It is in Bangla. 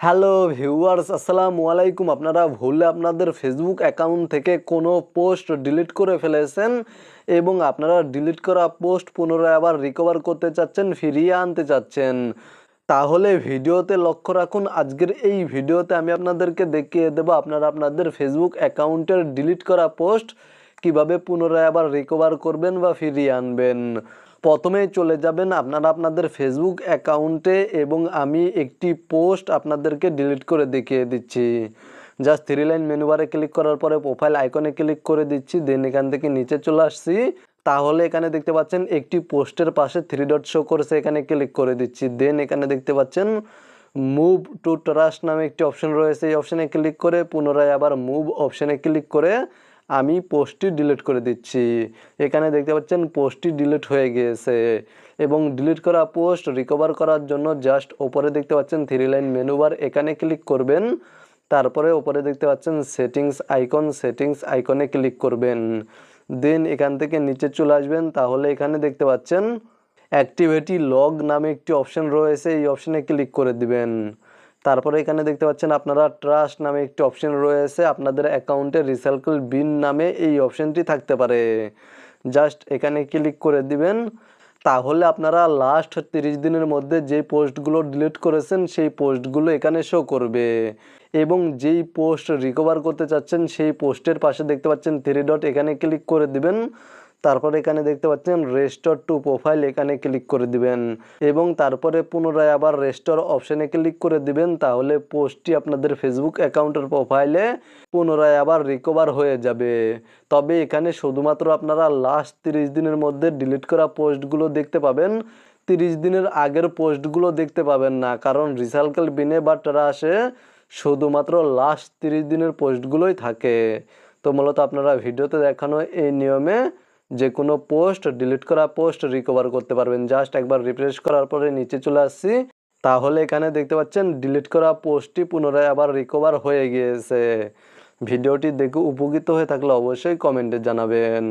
হ্যালো ভিউয়ার্স, আসসালামু আলাইকুম। আপনারা ভুলে আপনাদের ফেসবুক অ্যাকাউন্ট থেকে কোনো পোস্ট ডিলিট করে ফেলেছেন এবং আপনারা ডিলিট করা পোস্ট পুনরায় আবার রিকভার করতে চাচ্ছেন, ফিরিয়ে আনতে চাচ্ছেন। তাহলে ভিডিওতে লক্ষ্য রাখুন। আজকের এই ভিডিওতে আমি আপনাদেরকে দেখিয়ে দেব আপনারা আপনাদের ফেসবুক অ্যাকাউন্টের ডিলিট করা পোস্ট কিভাবে পুনরায় আবার রিকভার করবেন বা ফিরিয়ে আনবেন। প্রথমেই চলে যাবেন আপনারা আপনাদের ফেসবুক অ্যাকাউন্টে এবং আমি একটি পোস্ট আপনাদেরকে ডিলিট করে দেখিয়ে দিচ্ছি। জাস্ট 3 লাইন মেনু বারে ক্লিক করার পরে প্রোফাইল আইকনে ক্লিক করে দিচ্ছি, দেন এখান থেকে নিচে চলে আসছি। তাহলে এখানে দেখতে পাচ্ছেন একটি পোস্টের পাশে 3 ডট শো করেছে, এখানে ক্লিক করে দিচ্ছি। দেন এখানে দেখতে পাচ্ছেন মুভ টু ট্রাস্ট নামে একটি অপশন রয়েছে, এই অপশনে ক্লিক করে পুনরায় আবার মুভ অপশনে ক্লিক করে আমি পোস্টটি ডিলিট করে দিচ্ছি। এখানে দেখতে পাচ্ছেন পোস্টটি ডিলিট হয়ে গিয়েছে এবং ডিলিট করা পোস্ট রিকভার করার জন্য জাস্ট ওপরে দেখতে পাচ্ছেন 3 লাইন মেনু বার, এখানে ক্লিক করবেন। তারপরে ওপরে দেখতে পাচ্ছেন সেটিংস আইকনে ক্লিক করবেন। দেন এখান থেকে নিচে চলে আসবেন। তাহলে এখানে দেখতে পাচ্ছেন অ্যাক্টিভিটি লগ নামে একটি অপশন রয়েছে, এই অপশনে ক্লিক করে দিবেন। তারপরে এখানে দেখতে পাচ্ছেন আপনারা ট্রাস্ট নামে একটি অপশন রয়েছে, আপনাদের অ্যাকাউন্টে রিসাইকেল বিন নামে এই অপশনটি থাকতে পারে। জাস্ট এখানে ক্লিক করে দিবেন। তাহলে আপনারা লাস্ট 30 দিনের মধ্যে যে পোস্টগুলো ডিলিট করেছেন সেই পোস্টগুলো এখানে শো করবে এবং যেই পোস্ট রিকভার করতে চাচ্ছেন সেই পোস্টের পাশে দেখতে পাচ্ছেন 3 ডট, এখানে ক্লিক করে দিবেন। তারপরে এখানে দেখতে পাচ্ছেন রেস্টোর টু প্রোফাইল, এখানে ক্লিক করে দিবেন এবং তারপরে পুনরায় আবার রেস্টোর অপশানে ক্লিক করে দিবেন। তাহলে পোস্টটি আপনাদের ফেসবুক অ্যাকাউন্টের প্রোফাইলে পুনরায় আবার রিকভার হয়ে যাবে। তবে এখানে শুধুমাত্র আপনারা লাস্ট 30 দিনের মধ্যে ডিলিট করা পোস্টগুলো দেখতে পাবেন, 30 দিনের আগের পোস্টগুলো দেখতে পাবেন না, কারণ রিসাইকেল বিনে বা ট্রাশে শুধুমাত্র লাস্ট 30 দিনের পোস্টগুলোই থাকে। তো মূলত আপনারা ভিডিওতে দেখানো এই নিয়মে যে কোনো পোস্ট ডিলিট করা পোস্ট রিকভার করতে পারবেন। জাস্ট একবার রিফ্রেশ করার পরে নিচে চলে আসছি। তাহলে এখানে দেখতে পাচ্ছেন ডিলিট করা পোস্টটি পুনরায় আবার রিকভার হয়ে গিয়েছে। ভিডিওটি দেখে উপকৃত হয়ে থাকলে অবশ্যই কমেন্টে জানাবেন।